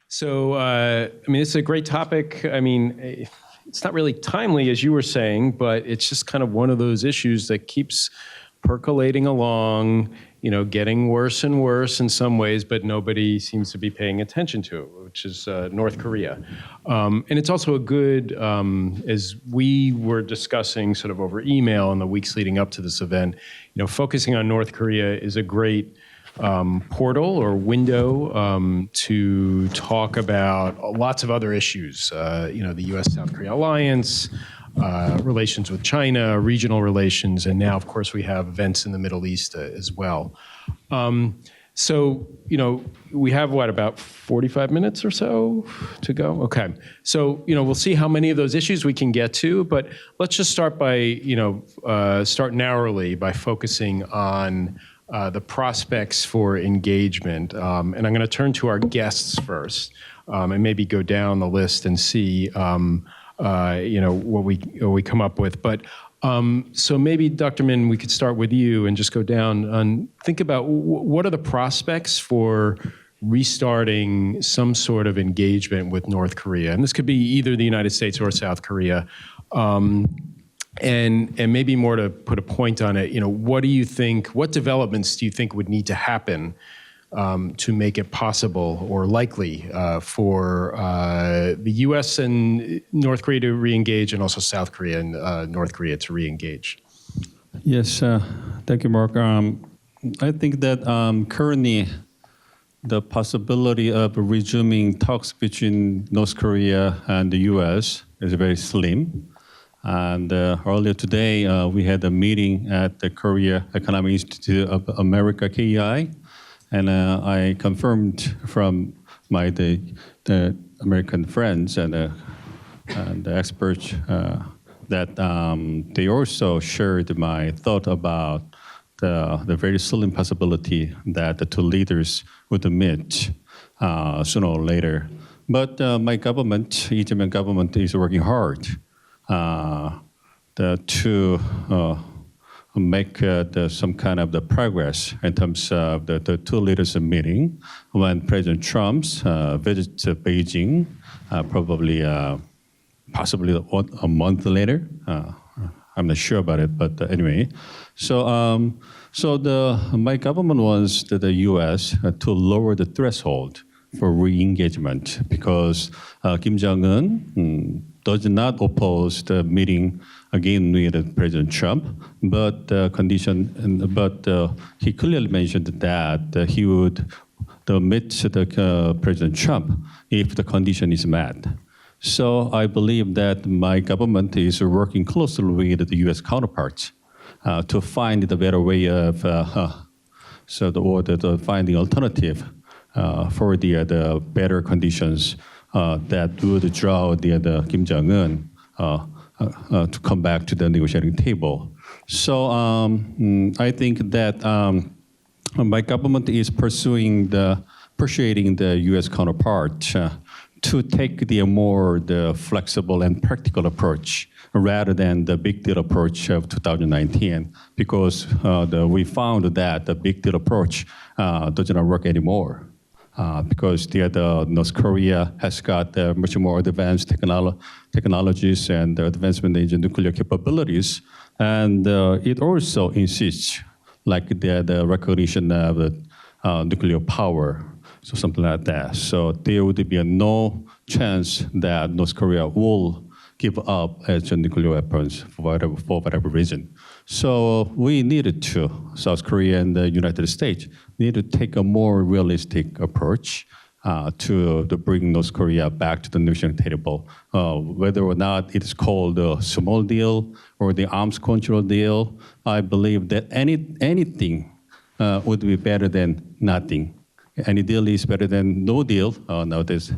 So, it's a great topic. It's not really timely, as you were saying, but it's just kind of one of those issues that keeps percolating along, getting worse and worse in some ways, but nobody seems to be paying attention to it, which is North Korea. And it's also a good, as we were discussing sort of over email in the weeks leading up to this event, focusing on North Korea is a great portal or window to talk about lots of other issues, the U.S.-South Korea alliance, relations with China, regional relations, and now, of course, we have events in the Middle East as well. We have, about 45 minutes or so to go? Okay. So, we'll see how many of those issues we can get to, but let's just start by, start narrowly by focusing on the prospects for engagement. And I'm going to turn to our guests first and maybe go down the list and see what we come up with. But so maybe, Dr. Min, we could start with you and just go down and think about what are the prospects for restarting some sort of engagement with North Korea. And this could be either the United States or South Korea. And maybe more to put a point on it, what developments do you think would need to happen to make it possible or likely for the U.S. and North Korea to re-engage, and also South Korea and North Korea to re-engage? Yes, thank you, Mark. I think that currently the possibility of resuming talks between North Korea and the U.S. is very slim. And earlier today, we had a meeting at the Korea Economic Institute of America, KEI, and I confirmed from the American friends and the experts that they also shared my thought about the very slim possibility that the two leaders would meet sooner or later. But my government, Lee Jae-myung government, is working hard to make some kind of the progress in terms of the two leaders meeting. When President Trump visits Beijing, possibly a month later. I'm not sure about it, but anyway. So my government wants the U.S. To lower the threshold for re-engagement because Kim Jong-un does not oppose the meeting again with President Trump, but he clearly mentioned that he would meet President Trump if the condition is met. So I believe that my government is working closely with the U.S. counterparts to find the better way of finding alternative for the better conditions that would draw the Kim Jong-un to come back to the negotiating table. So I think that my government is persuading the U.S. counterpart to take the more flexible and practical approach rather than the big deal approach of 2019, because we found that the big deal approach does not work anymore. Because the North Korea has got much more advanced technologies and advancement in nuclear capabilities, and it also insists like the recognition of nuclear power, so something like that. So there would be no chance that North Korea will give up its nuclear weapons for whatever reason. So we needed to, South Korea and the United States, need to take a more realistic approach to bring North Korea back to the negotiating table. Whether or not it is called a small deal or the arms control deal, I believe that anything would be better than nothing. Any deal is better than no deal nowadays.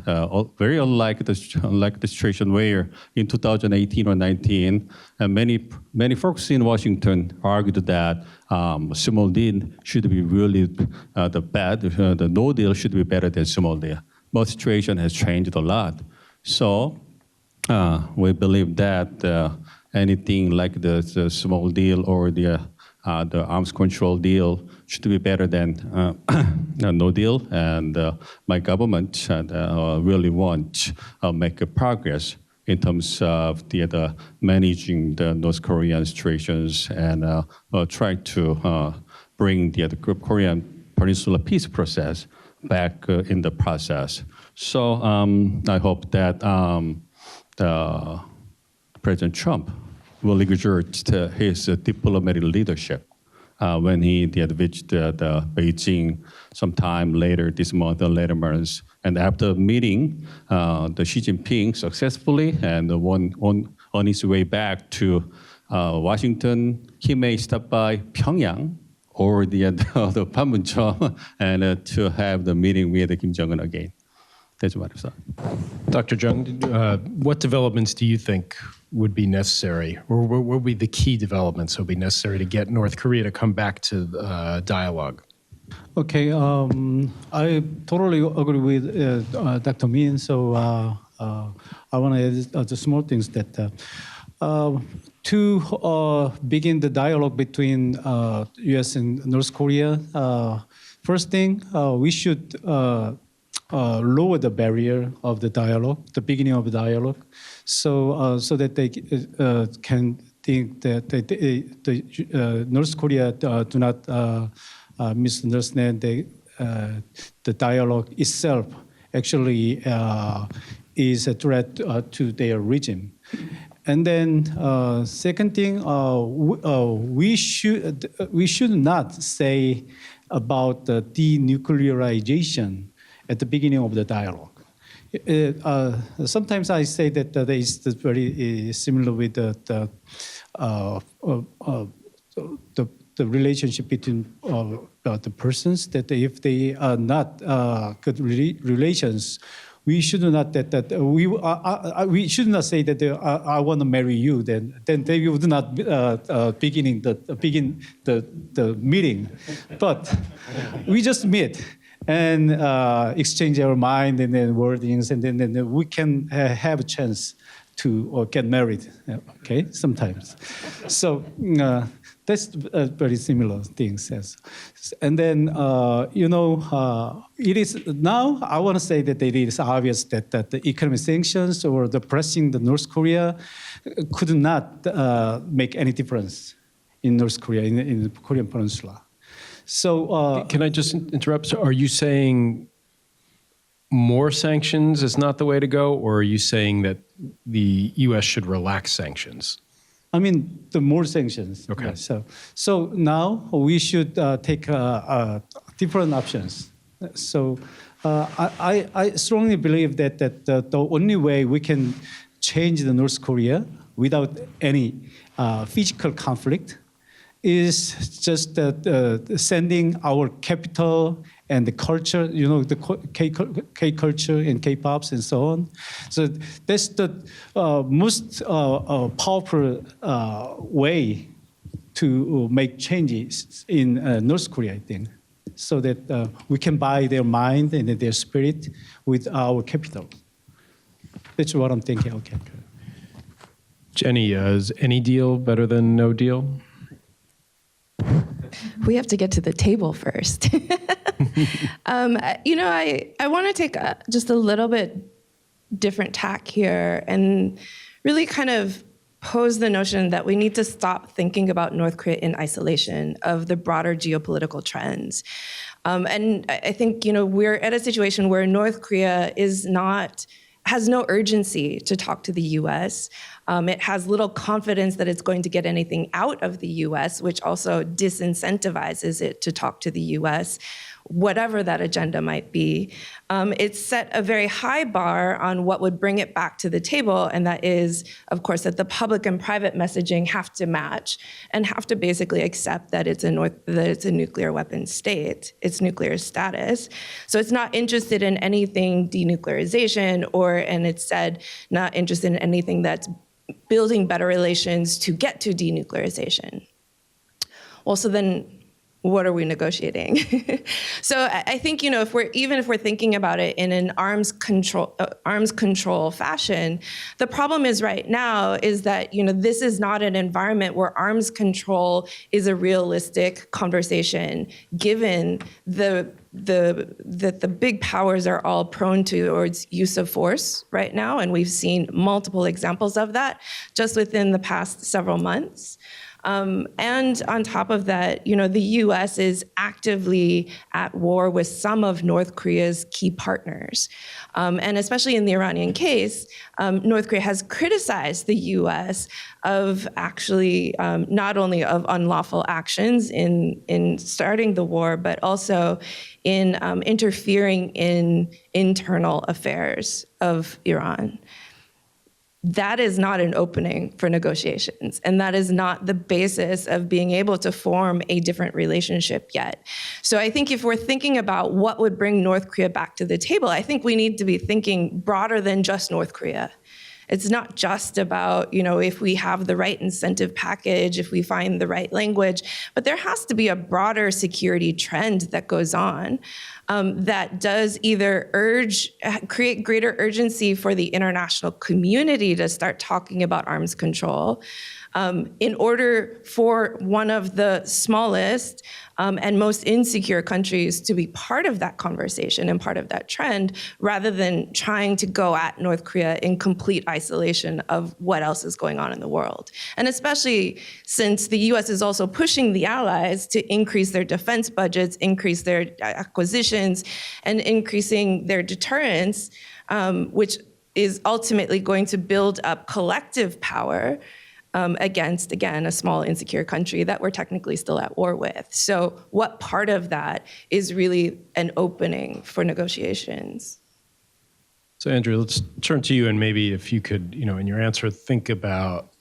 Very unlike the situation where in 2018 or 19, many folks in Washington argued that small deal should be really the no deal should be better than small deal. But the situation has changed a lot. So we believe that anything like the small deal or the the arms control deal should be better than no deal, and my government really want to make a progress in terms of the managing the North Korean situations and try to bring the Korean Peninsula peace process back in the process. So I hope that President Trump will exert his diplomatic leadership when he did visit the Beijing sometime later this month or later months. And after meeting the Xi Jinping successfully and on his way back to Washington, he may stop by Pyongyang or the Panmunjom and to have the meeting with Kim Jong-un again. That's what I thought. Dr. Jeong, what developments do you think would be necessary, or what would be the key developments that would be necessary to get North Korea to come back to dialogue? Okay, I totally agree with Dr. Min. So I want to add the small things that to begin the dialogue between U.S. and North Korea. First thing, we should lower the barrier of the dialogue, the beginning of the dialogue, so that they can think that the North Korea do not misunderstand the dialogue itself actually is a threat to their regime. And then second thing, we should not say about the denuclearization at the beginning of the dialogue. Sometimes I say that it's very similar with the relationship between the persons, that if they are not good relations, we should not we should not say that I want to marry you. Then they would not begin the meeting, but we just meet and exchange our mind and then wordings, and then we can have a chance to get married. Okay, sometimes. So that's very similar things. And then it is now. I want to say that it is obvious that the economic sanctions or the pressing the North Korea could not make any difference in North Korea in the Korean Peninsula. So can I just interrupt? So are you saying more sanctions is not the way to go, or are you saying that the U.S. should relax sanctions? I mean, the more sanctions. Okay. Yeah, so now we should take different options. So I strongly believe that the only way we can change the North Korea without any physical conflict is just sending our capital and the culture, the K culture and K-pops and so on. So that's the most powerful way to make changes in North Korea, I think, so that we can buy their mind and their spirit with our capital. That's what I'm thinking. Okay. Jenny, is any deal better than no deal? We have to get to the table first. I want to take just a little bit different tack here and really kind of pose the notion that we need to stop thinking about North Korea in isolation of the broader geopolitical trends. And I think, we're at a situation where North Korea has no urgency to talk to the U.S. It has little confidence that it's going to get anything out of the U.S., which also disincentivizes it to talk to the U.S., whatever that agenda might be. It's set a very high bar on what would bring it back to the table, and that is, of course, that the public and private messaging have to match and have to basically accept that it's a nuclear weapon state, its nuclear status. So it's not interested in anything denuclearization, and it's said not interested in anything that's building better relations to get to denuclearization. Well, so then what are we negotiating? So I think, if we're thinking about it in an arms control fashion, the problem is right now is that, this is not an environment where arms control is a realistic conversation, given that the big powers are all prone towards use of force right now, and we've seen multiple examples of that just within the past several months. And on top of that, the U.S. is actively at war with some of North Korea's key partners. And especially in the Iranian case, North Korea has criticized the U.S. of actually not only of unlawful actions in starting the war, but also in interfering in internal affairs of Iran. That is not an opening for negotiations, and that is not the basis of being able to form a different relationship yet. So I think if we're thinking about what would bring North Korea back to the table, I think we need to be thinking broader than just North Korea. It's not just about, if we have the right incentive package, if we find the right language, but there has to be a broader security trend that goes on that does either create greater urgency for the international community to start talking about arms control, in order for one of the smallest and most insecure countries to be part of that conversation and part of that trend, rather than trying to go at North Korea in complete isolation of what else is going on in the world. And especially since the US is also pushing the allies to increase their defense budgets, increase their acquisitions, and increasing their deterrence, which is ultimately going to build up collective power against, again, a small, insecure country that we're technically still at war with. So what part of that is really an opening for negotiations? So Andrew, let's turn to you, and maybe if you could, in your answer, think about,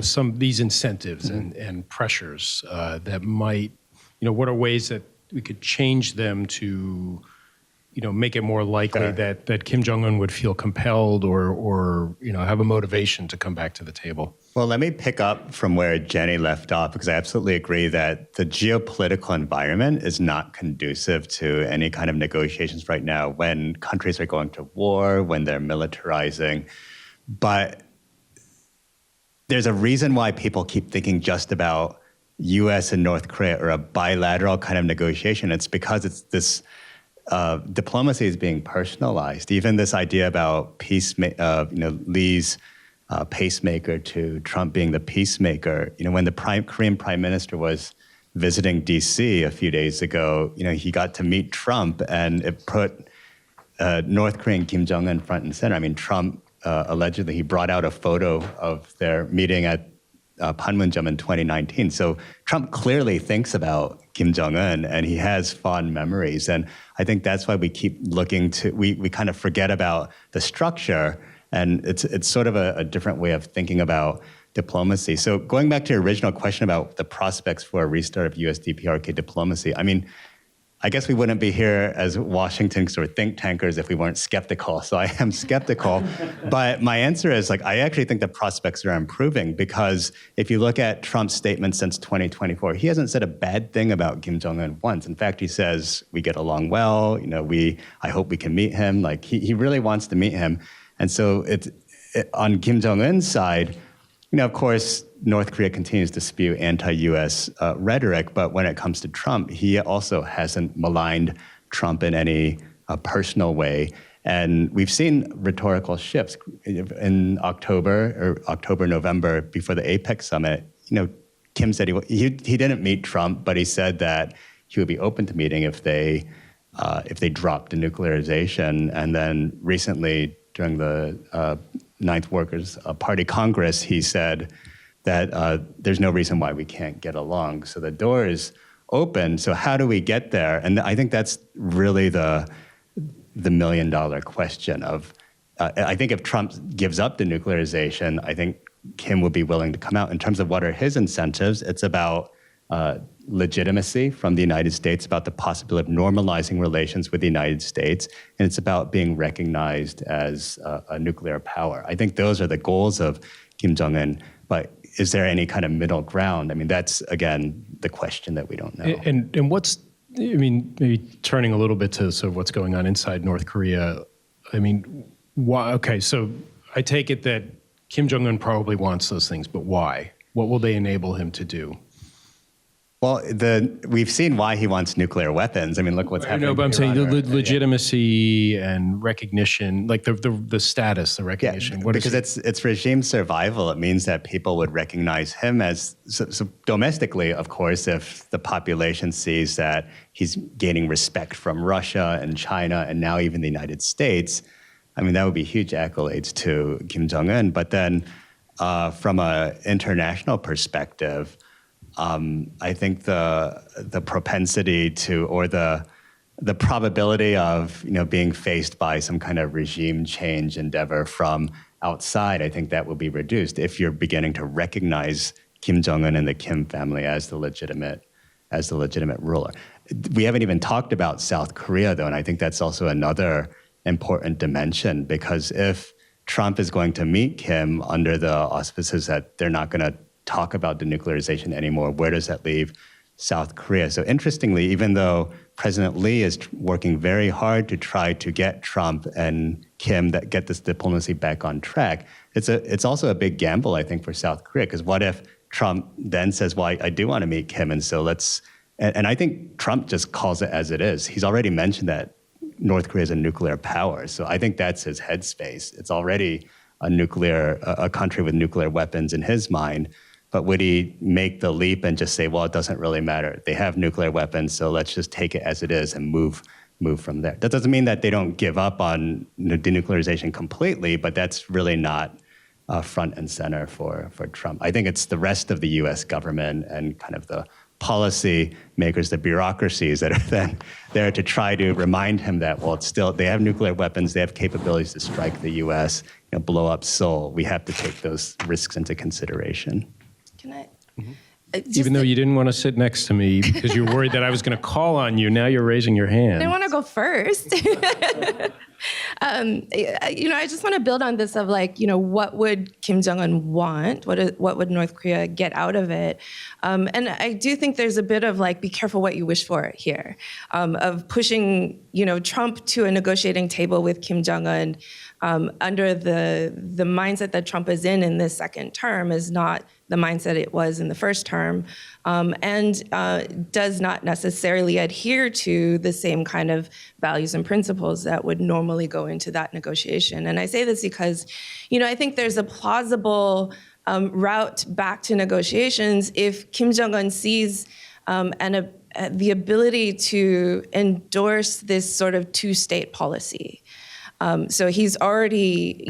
some of these incentives and pressures that might, what are ways that we could change them to, make it more likely that Kim Jong-un would feel compelled or have a motivation to come back to the table? Well, let me pick up from where Jenny left off, because I absolutely agree that the geopolitical environment is not conducive to any kind of negotiations right now when countries are going to war, when they're militarizing. But there's a reason why people keep thinking just about U.S. and North Korea or a bilateral kind of negotiation. It's because it's this diplomacy is being personalized. Even this idea about Lee's pacemaker to Trump being the peacemaker. When the Korean Prime Minister was visiting D.C. a few days ago, he got to meet Trump, and it put North Korean Kim Jong-un front and center. I mean, Trump allegedly he brought out a photo of their meeting at Panmunjom in 2019. So Trump clearly thinks about Kim Jong-un, and he has fond memories. And I think that's why we keep looking to, we kind of forget about the structure, and it's sort of a different way of thinking about diplomacy. So going back to your original question about the prospects for a restart of US-DPRK diplomacy, I mean, I guess we wouldn't be here as Washington sort of think tankers if we weren't skeptical. So I am skeptical. But my answer is, I actually think the prospects are improving, because if you look at Trump's statement since 2024, he hasn't said a bad thing about Kim Jong-un once. In fact, he says, we get along well, I hope we can meet him. He really wants to meet him. And so on Kim Jong-un's side, of course, North Korea continues to spew anti-U.S. Rhetoric, but when it comes to Trump, he also hasn't maligned Trump in any personal way. And we've seen rhetorical shifts. In October, November, before the APEC summit, Kim said he didn't meet Trump, but he said that he would be open to meeting if they dropped denuclearization. And then recently, during the Ninth Workers' Party Congress, he said that there's no reason why we can't get along. So the door is open. So how do we get there? And I think that's really the million-dollar question of, I think if Trump gives up denuclearization, I think Kim would be willing to come out. In terms of what are his incentives, it's about legitimacy from the United States, about the possibility of normalizing relations with the United States, and it's about being recognized as a nuclear power. I think those are the goals of Kim Jong-un. But is there any kind of middle ground? I mean, that's, again, the question that we don't know. And what's, I mean, maybe turning a little bit to sort of what's going on inside North Korea. I mean, why? Okay, so I take it that Kim Jong-un probably wants those things, but why? What will they enable him to do? Well, we've seen why he wants nuclear weapons. I mean, look what's happening. No, but I'm to saying the Iran. legitimacy and recognition, like the status, the recognition. What because it's regime survival. It means that people would recognize him as, so domestically, of course, if the population sees that he's gaining respect from Russia and China and now even the United States, I mean, that would be huge accolades to Kim Jong-un. But then from an international perspective, I think the propensity to, or the probability of, being faced by some kind of regime change endeavor from outside, I think that will be reduced if you're beginning to recognize Kim Jong-un and the Kim family as the legitimate ruler. We haven't even talked about South Korea, though, and I think that's also another important dimension, because if Trump is going to meet Kim under the auspices that they're not going to talk about denuclearization anymore, where does that leave South Korea? So interestingly, even though President Lee is working very hard to try to get Trump and Kim get this diplomacy back on track, it's also a big gamble, I think, for South Korea, because what if Trump then says, well, I do want to meet Kim, and so and I think Trump just calls it as it is. He's already mentioned that North Korea is a nuclear power, so I think that's his headspace. It's already a country with nuclear weapons in his mind. But would he make the leap and just say, well, it doesn't really matter. They have nuclear weapons, so let's just take it as it is and move from there. That doesn't mean that they don't give up on denuclearization completely, but that's really not front and center for Trump. I think it's the rest of the U.S. government and kind of the policy makers, the bureaucracies that are then there to try to remind him that, well, it's still, they have nuclear weapons, they have capabilities to strike the U.S., blow up Seoul. We have to take those risks into consideration. Can I? Even though you didn't want to sit next to me because you were worried that I was going to call on you, now you're raising your hand. I want to go first. I just want to build on this of what would Kim Jong-un want? What would North Korea get out of it? And I do think there's a bit of be careful what you wish for here, of pushing, Trump to a negotiating table with Kim Jong-un under the mindset that Trump is in this second term is not the mindset it was in the first term, and does not necessarily adhere to the same kind of values and principles that would normally go into that negotiation. And I say this because, I think there's a plausible route back to negotiations if Kim Jong-un sees the ability to endorse this sort of two-state policy. So he's already,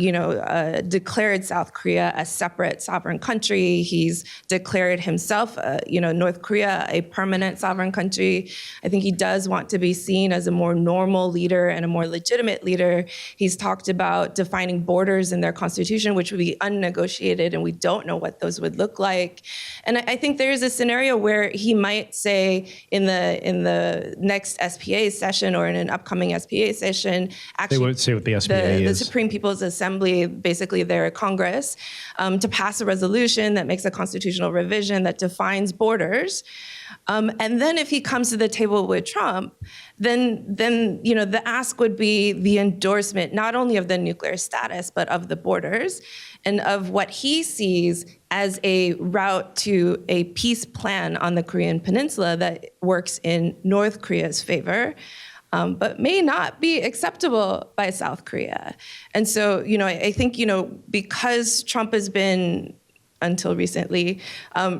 declared South Korea a separate sovereign country. He's declared himself, North Korea a permanent sovereign country. I think he does want to be seen as a more normal leader and a more legitimate leader. He's talked about defining borders in their constitution, which would be unnegotiated, and we don't know what those would look like. And I think there is a scenario where he might say in the next SPA session or in an upcoming SPA session, actually, they would say what the SPA is. The Supreme People's Assembly, basically their Congress, to pass a resolution that makes a constitutional revision that defines borders. And then if he comes to the table with Trump, then the ask would be the endorsement not only of the nuclear status, but of the borders and of what he sees as a route to a peace plan on the Korean Peninsula that works in North Korea's favor. But may not be acceptable by South Korea. And so, I think, because Trump has been, until recently,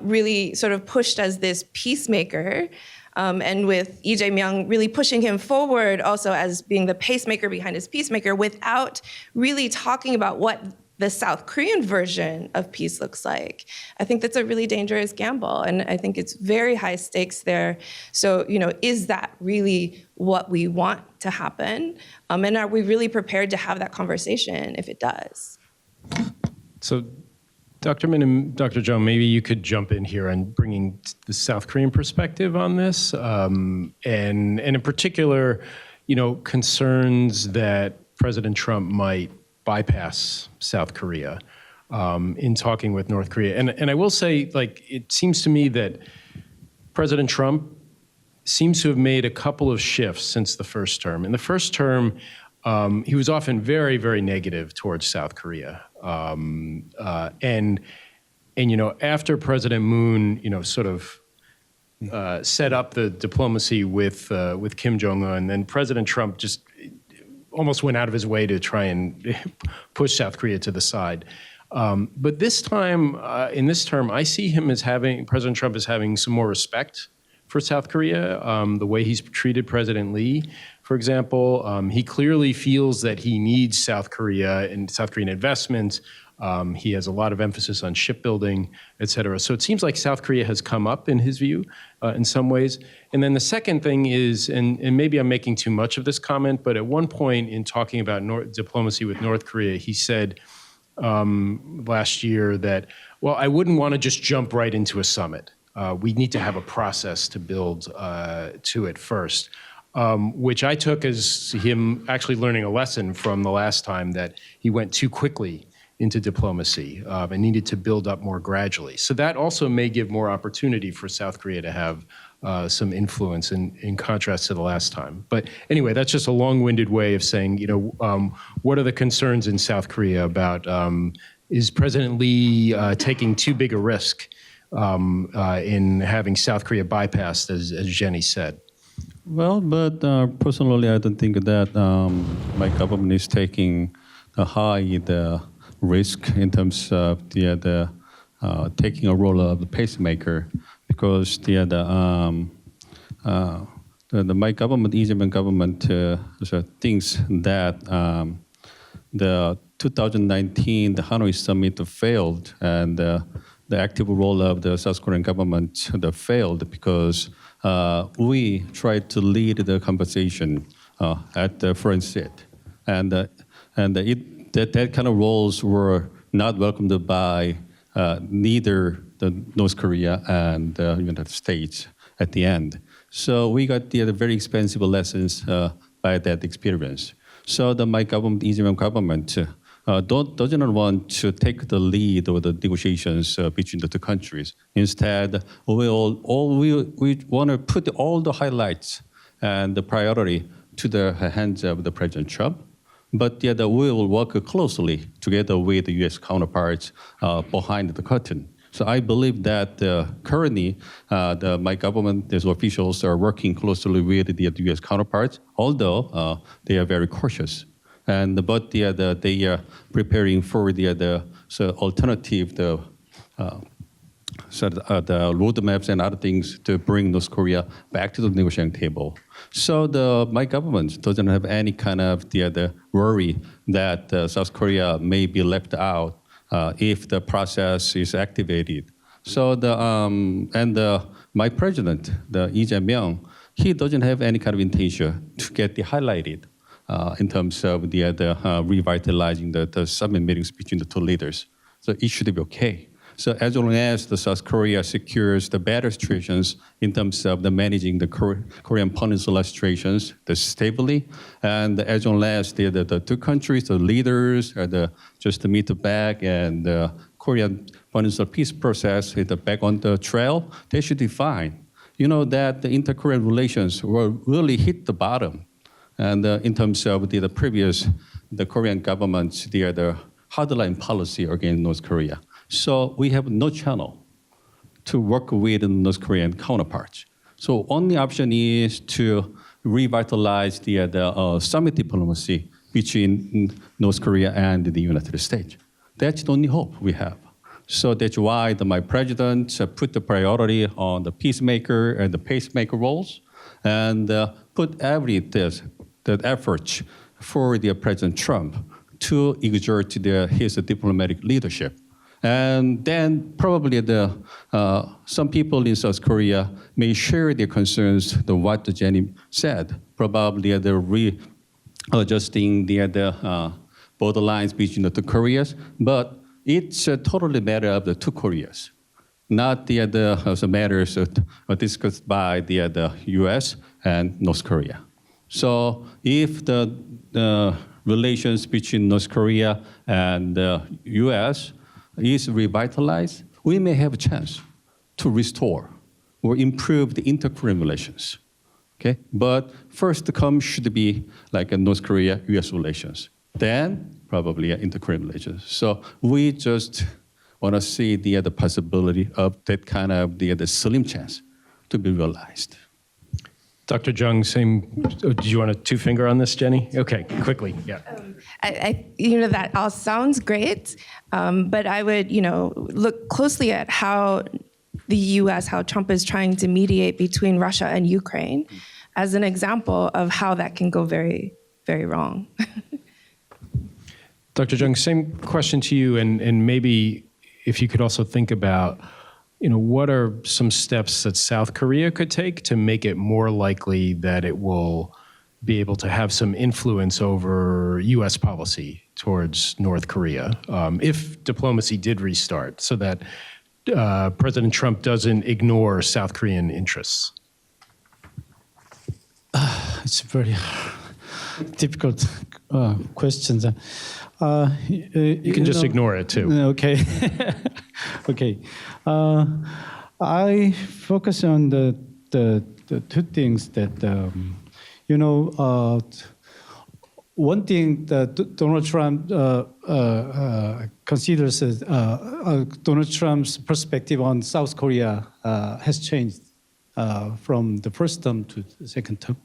really sort of pushed as this peacemaker, and with Lee Jae-myung really pushing him forward also as being the pacemaker behind his peacemaker without really talking about what the South Korean version of peace looks like. I think that's a really dangerous gamble, and I think it's very high stakes there. So, is that really what we want to happen? And are we really prepared to have that conversation if it does? So, Dr. Min and Dr. Jeong, maybe you could jump in here on bringing the South Korean perspective on this, and in particular, concerns that President Trump might bypass South Korea. in talking with North Korea. And I will say, like, it seems to me that President Trump seems to have made a couple of shifts since the first term. In the first term, he was often very, very negative towards South Korea. And you know, after President Moon, you know, sort of set up the diplomacy with Kim Jong-un, then President Trump just almost went out of his way to try and push South Korea to the side. But this time, in this term, I see him as President Trump as having some more respect for South Korea, the way he's treated President Lee, for example. He clearly feels that he needs South Korea and South Korean investment. He has a lot of emphasis on shipbuilding, et cetera. So it seems like South Korea has come up in his view in some ways. And then the second thing is, and maybe I'm making too much of this comment, but at one point in talking about diplomacy with North Korea, he said last year that, well, I wouldn't want to just jump right into a summit. We need to have a process to build to it first, which I took as him actually learning a lesson from the last time that he went too quickly into diplomacy and needed to build up more gradually. So that also may give more opportunity for South Korea to have some influence in contrast to the last time. But anyway, that's just a long-winded way of saying, you know, what are the concerns in South Korea about, is President Lee taking too big a risk in having South Korea bypassed, as Jenny said? Well, but personally, I don't think that my government is taking a high risk in terms of the taking a role of the pacemaker, because my government, Ijeong government, thinks that the 2019 the Hanoi summit failed, and the active role of the South Korean government failed because we tried to lead the conversation at the front seat, and that kind of roles were not welcomed by neither the North Korea and the United States at the end. So we got the very expensive lessons by that experience. So my government, Ijeong government, doesn't want to take the lead of the negotiations between the two countries. Instead, we want to put all the highlights and the priority to the hands of the President Trump. But we will work closely together with the U.S. counterparts behind the curtain. So I believe that currently my government, these officials are working closely with the U.S. counterparts, although they are very cautious. But they are preparing for the alternative, the roadmaps and other things to bring North Korea back to the negotiating table. So my government doesn't have any kind of the worry that South Korea may be left out if the process is activated. So my president, the Ijeong, he doesn't have any kind of intention to get highlighted in terms of revitalizing the summit meetings between the two leaders. So it should be okay. So as long as the South Korea secures the better situations in terms of managing the Korean Peninsula situations stably, and as long as the two countries, the leaders, just to meet back and the Korean Peninsula peace process is back on the trail, they should be fine. You know that the inter-Korean relations will really hit the bottom. And in terms of the previous, the Korean government's the hardline policy against North Korea. So we have no channel to work with North Korean counterparts. So only option is to revitalize the summit diplomacy between North Korea and the United States. That's the only hope we have. So that's why my president put the priority on the peacemaker and the pacemaker roles, and put the efforts for the President Trump to exert his diplomatic leadership. And then probably some people in South Korea may share their concerns, what Jenny said, probably readjusting the borderlines between the two Koreas, but it's a totally matter of the two Koreas, not the matters discussed by the U.S. and North Korea. So if the relations between North Korea and the U.S. is revitalized, we may have a chance to restore or improve the inter-Korean relations. Okay, but first come should be like a North Korea-U.S. relations. Then probably inter-Korean relations. So we just want to see the possibility of that kind of the slim chance to be realized. Dr. Jeong, same. Do you want a two-finger on this, Jenny? Okay, quickly. Yeah. That all sounds great, but I would, look closely at how the U.S., how Trump is trying to mediate between Russia and Ukraine as an example of how that can go very, very wrong. Dr. Jeong, same question to you, and maybe if you could also think about, what are some steps that South Korea could take to make it more likely that it will be able to have some influence over U.S. policy towards North Korea if diplomacy did restart, so that President Trump doesn't ignore South Korean interests? It's a very difficult question. You can just ignore it too. Okay. Okay. I focus on the two things that one thing that Donald Trump considers Donald Trump's perspective on South Korea has changed from the first term to the second term.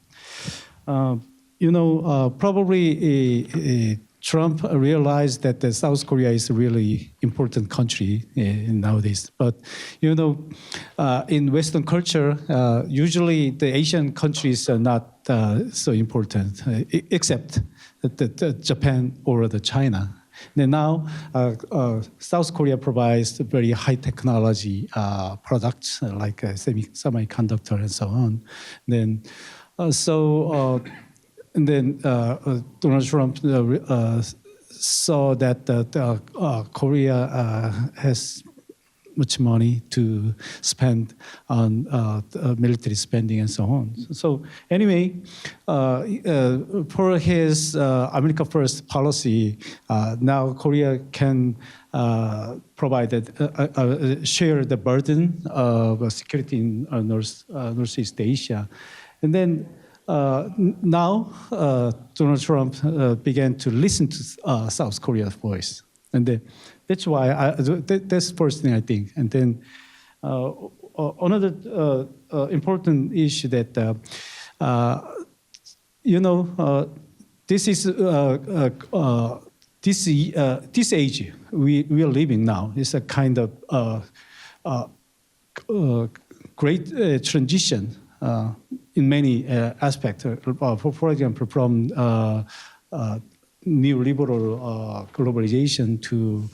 Probably Trump realized that South Korea is a really important country nowadays. But, in Western culture, usually the Asian countries are not so important, except Japan or the China. And now, South Korea provides very high technology products like semiconductor and so on. Then, and then Donald Trump saw that Korea has much money to spend on military spending and so on. So anyway, for his America First policy, now Korea can share the burden of security in Northeast Asia. And then now Donald Trump began to listen to South Korea's voice. And that's why that's the first thing I think. And then another important issue that this is this age we are living now is a kind of great transition in many aspects. For example, from neoliberal globalization to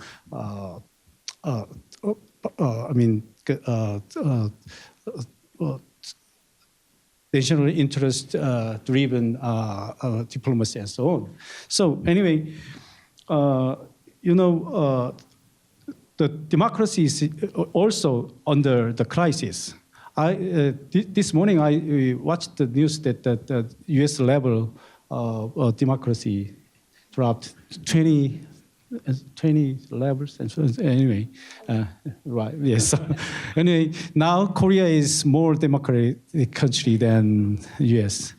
national interest driven diplomacy and so on. So anyway, the democracy is also under the crisis. This morning I watched the news that the U.S. level of democracy dropped 20 levels. And so anyway, right, yes. Anyway, now Korea is more democratic country than U.S.,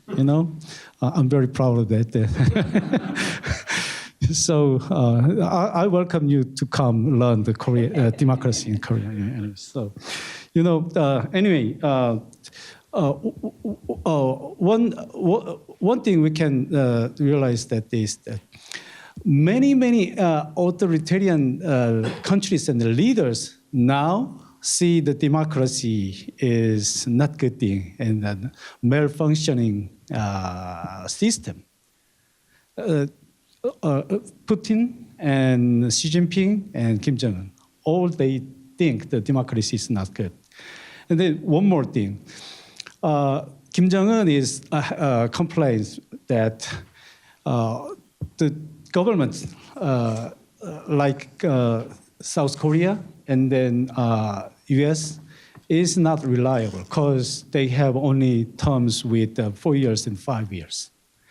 I'm very proud of that. So I welcome you to come learn the democracy in Korea. So, anyway, one thing we can realize that is that many authoritarian countries and leaders now see the democracy is not good thing and a malfunctioning system. Putin and Xi Jinping and Kim Jong-un, all they think the democracy is not good. And then one more thing, Kim Jong-un is complains that the government like South Korea and then U.S. is not reliable because they have only terms with 4 years and 5 years.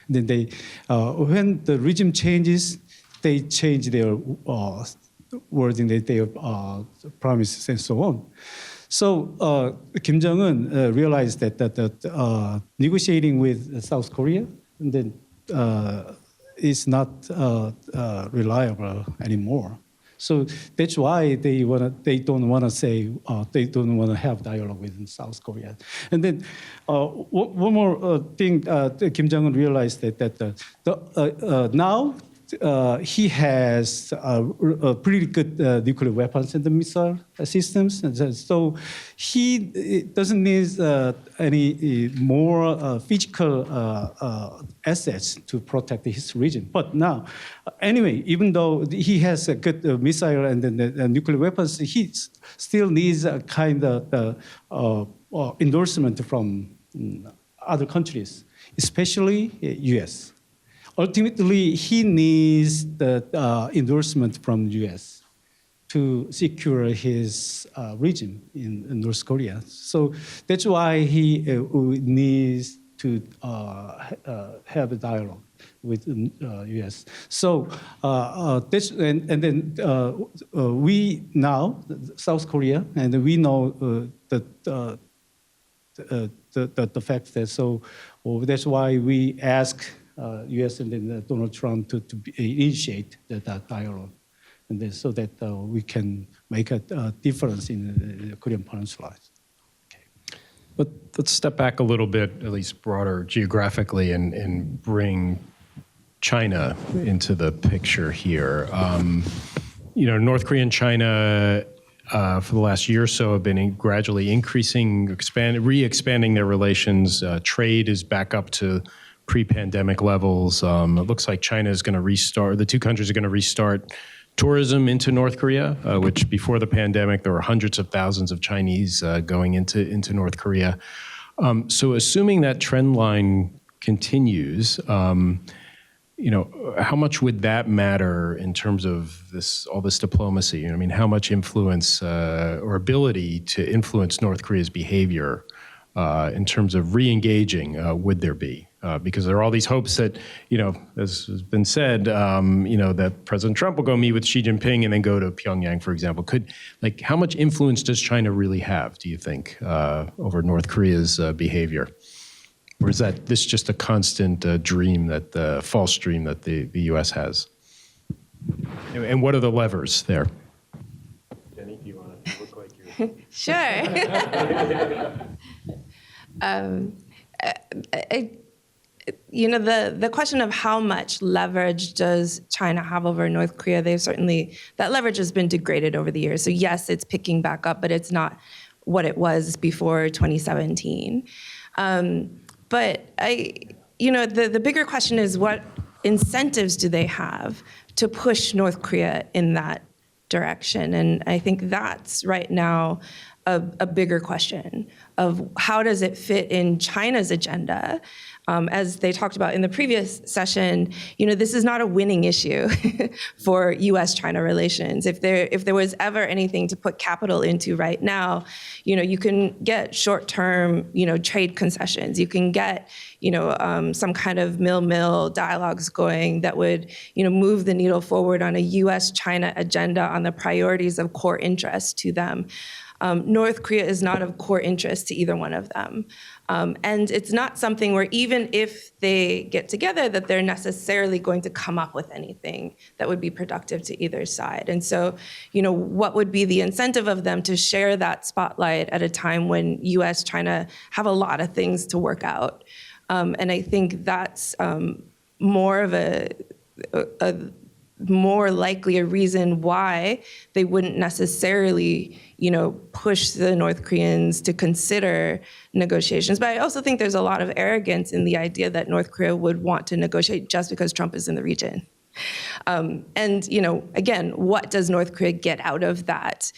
Then they, when the regime changes, they change their wording that they promised and so on. So Kim Jong-un realized that negotiating with South Korea and then is not reliable anymore. So that's why they don't want to have dialogue with South Korea. And then one more thing, Kim Jong-un realized that now he has pretty good nuclear weapons and the missile systems, and so he doesn't need any more physical assets to protect his region. But now, anyway, even though he has a good missile and the nuclear weapons, he still needs a kind of endorsement from other countries, especially U.S. Ultimately, he needs the endorsement from the U.S. to secure his region in North Korea. So that's why he needs to have a dialogue with the U.S. So that's, and then we now, South Korea, and we know the fact that that's why we ask U.S. and then Donald Trump to initiate that dialogue, and then so that we can make a difference in the Korean Peninsula. Okay. But let's step back a little bit, at least broader geographically, and bring China into the picture here. North Korea and China for the last year or so have been gradually increasing, re-expanding their relations. Trade is back up to pre-pandemic levels. It looks like China is going to restart, the two countries are going to restart tourism into North Korea, which before the pandemic, there were hundreds of thousands of Chinese going into North Korea. So assuming that trend line continues, how much would that matter in terms of all this diplomacy? I mean, how much influence or ability to influence North Korea's behavior in terms of re-engaging would there be? Because there are all these hopes that, as has been said, that President Trump will go meet with Xi Jinping and then go to Pyongyang, for example. How much influence does China really have, do you think, over North Korea's behavior? Or is this just a constant dream, false dream that the U.S. has? And what are the levers there? Jenny, do you want to look like you're... Sure. The question of how much leverage does China have over North Korea, that leverage has been degraded over the years. So yes, it's picking back up, but it's not what it was before 2017. But the bigger question is, what incentives do they have to push North Korea in that direction? And I think that's right now a bigger question of how does it fit in China's agenda. As they talked about in the previous session, this is not a winning issue for U.S.-China relations. If there was ever anything to put capital into right now, you can get short-term, trade concessions. You can get, some kind of mill dialogues going that would, move the needle forward on a U.S.-China agenda on the priorities of core interest to them. North Korea is not of core interest to either one of them. And it's not something where even if they get together that they're necessarily going to come up with anything that would be productive to either side. And so, what would be the incentive of them to share that spotlight at a time when US, China have a lot of things to work out? And I think that's more of more likely a reason why they wouldn't necessarily, push the North Koreans to consider negotiations. But I also think there's a lot of arrogance in the idea that North Korea would want to negotiate just because Trump is in the region. And, again, what does North Korea get out of that?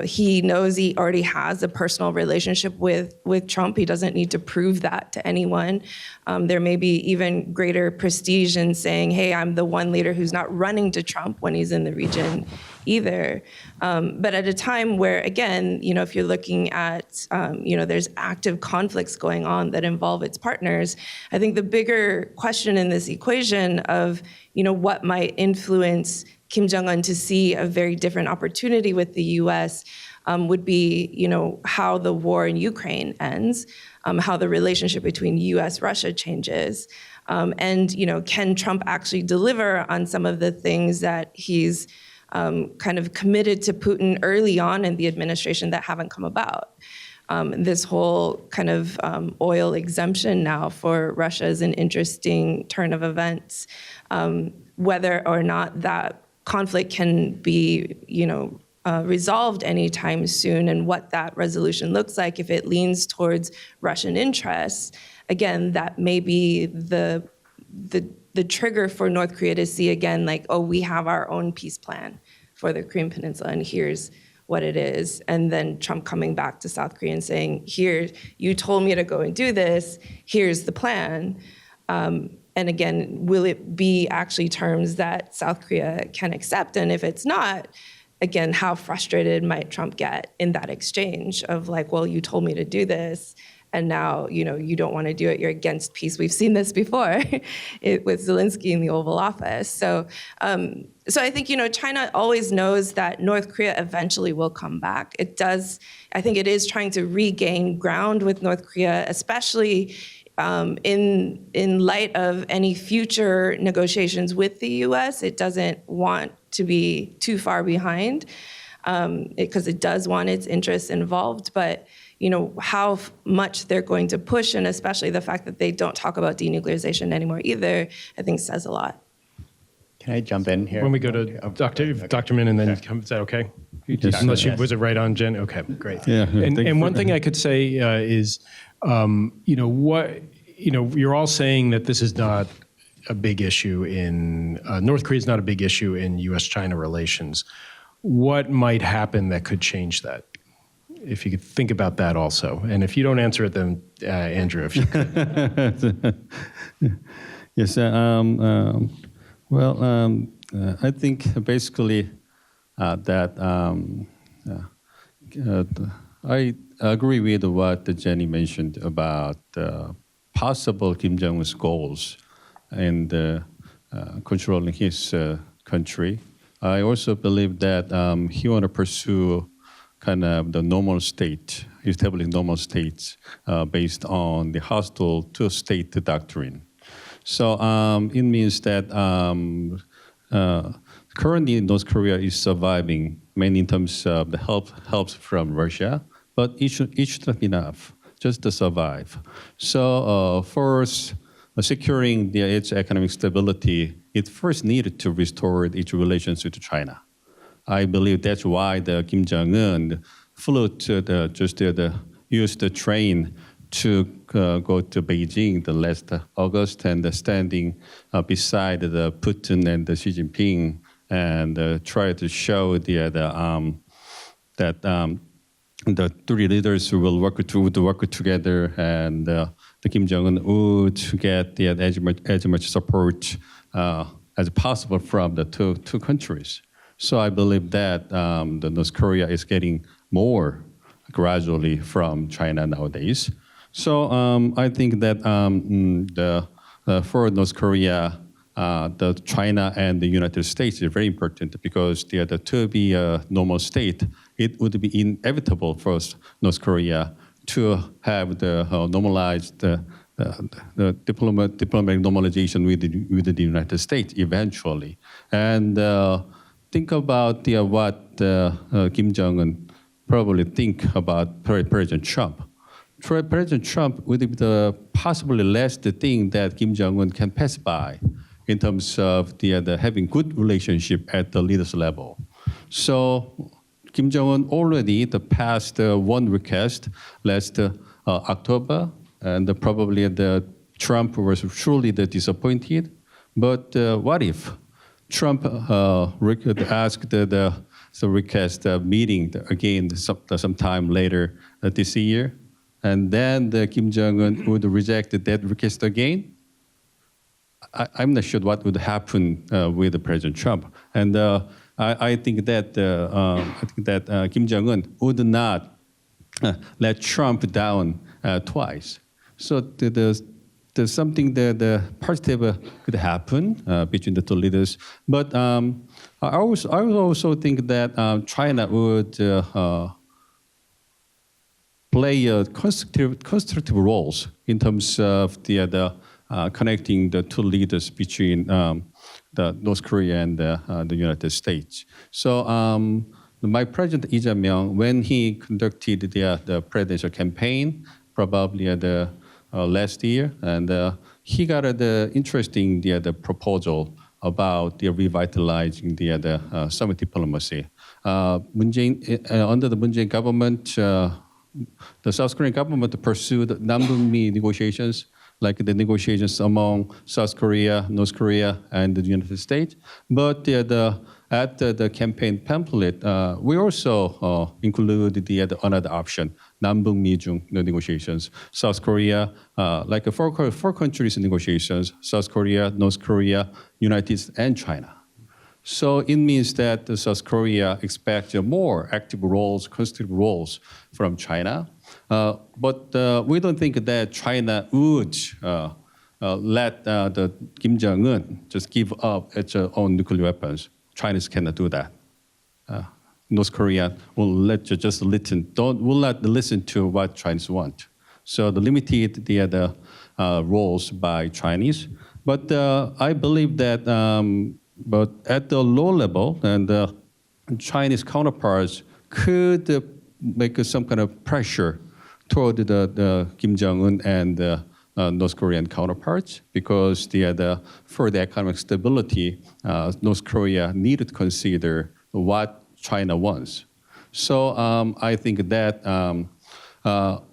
He knows he already has a personal relationship with Trump. He doesn't need to prove that to anyone. There may be even greater prestige in saying, hey, I'm the one leader who's not running to Trump when he's in the region either. But at a time where, again, if you're looking at, there's active conflicts going on that involve its partners, I think the bigger question in this equation of, what might influence Kim Jong-un to see a very different opportunity with the U.S. Would be, how the war in Ukraine ends, how the relationship between U.S.-Russia changes, and, can Trump actually deliver on some of the things that he's kind of committed to Putin early on in the administration that haven't come about. This whole kind of oil exemption now for Russia is an interesting turn of events. Whether or not that conflict can be, resolved anytime soon, and what that resolution looks like, if it leans towards Russian interests, again, that may be the trigger for North Korea to see again, like, oh, we have our own peace plan for the Korean Peninsula, and here's what it is. And then Trump coming back to South Korea and saying, here, you told me to go and do this, here's the plan. And again, will it be actually terms that South Korea can accept? And if it's not, again, how frustrated might Trump get in that exchange of like, well, you told me to do this, and now, you don't want to do it, you're against peace. We've seen this before with Zelensky in the Oval Office. So I think, China always knows that North Korea eventually will come back. It does, I think it is trying to regain ground with North Korea, especially in light of any future negotiations with the US. It doesn't want to be too far behind because it does want its interests involved. But how much they're going to push, and especially the fact that they don't talk about denuclearization anymore either, I think says a lot. Can I jump in here? When we go to Dr. Min and then come, is that okay? Yes. Unless you, was it right on, Jen? Okay, great. Yeah. And one thing I could say is, you're all saying that this is not a big issue in, North Korea is not a big issue in U.S.-China relations. What might happen that could change that? If you could think about that also. And if you don't answer it, then Andrew, if you could. Yes. I think basically that I agree with what Jenny mentioned about possible Kim Jong-un's goals and controlling his country. I also believe that he want to pursue kind of the normal state, establishing normal states based on the hostile two-state doctrine. So it means that currently North Korea is surviving, mainly in terms of the helps from Russia, but it should not be enough just to survive. So first, securing its economic stability, it first needed to restore its relations with China. I believe that's why the Kim Jong-un flew to used the train to go to Beijing the last August, and standing beside the Putin and the Xi Jinping, and try to show that the three leaders will work together, and the Kim Jong-un would get as much support as possible from the two countries. So I believe that the North Korea is getting more gradually from China nowadays. So I think that for North Korea, the China and the United States is very important, because to be a normal state, it would be inevitable for North Korea to have the normalized the diplomatic normalization with the United States eventually. And think about what Kim Jong-un probably think about President Trump. President Trump would be the possibly last thing that Kim Jong-un can pass by in terms of the having good relationship at the leaders level. So Kim Jong-un already passed one request last October, and probably the Trump was truly disappointed. But what if Trump asked the request meeting again sometime later this year, and then the Kim Jong-un would reject that request again? I'm not sure what would happen with President Trump, and I think that Kim Jong-un would not let Trump down twice. So there's something that positive could happen between the two leaders. But I would also think that China would play constructive roles in terms of the connecting the two leaders between the North Korea and the United States. So my president Lee Jae-myung, when he conducted the presidential campaign, probably the last year, and he got the interesting the proposal about the revitalizing the summit diplomacy. Under the Moon Jae-in government, the South Korean government pursued Hanbeom negotiations, like the negotiations among South Korea, North Korea, and the United States. But at the campaign pamphlet, we also included the another option, Hanbeom Jeong negotiations. South Korea, like four countries negotiations: South Korea, North Korea, United States, and China. So it means that South Korea expects more active roles, constructive roles from China. But we don't think that China would let the Kim Jong-un just give up its own nuclear weapons. Chinese cannot do that. North Korea will not listen to what Chinese want. So the limited the roles by Chinese. But I believe that. But at the low level, and Chinese counterparts could make some kind of pressure toward the Kim Jong-un and North Korean counterparts, because for the economic stability, North Korea needed to consider what China wants. So I think that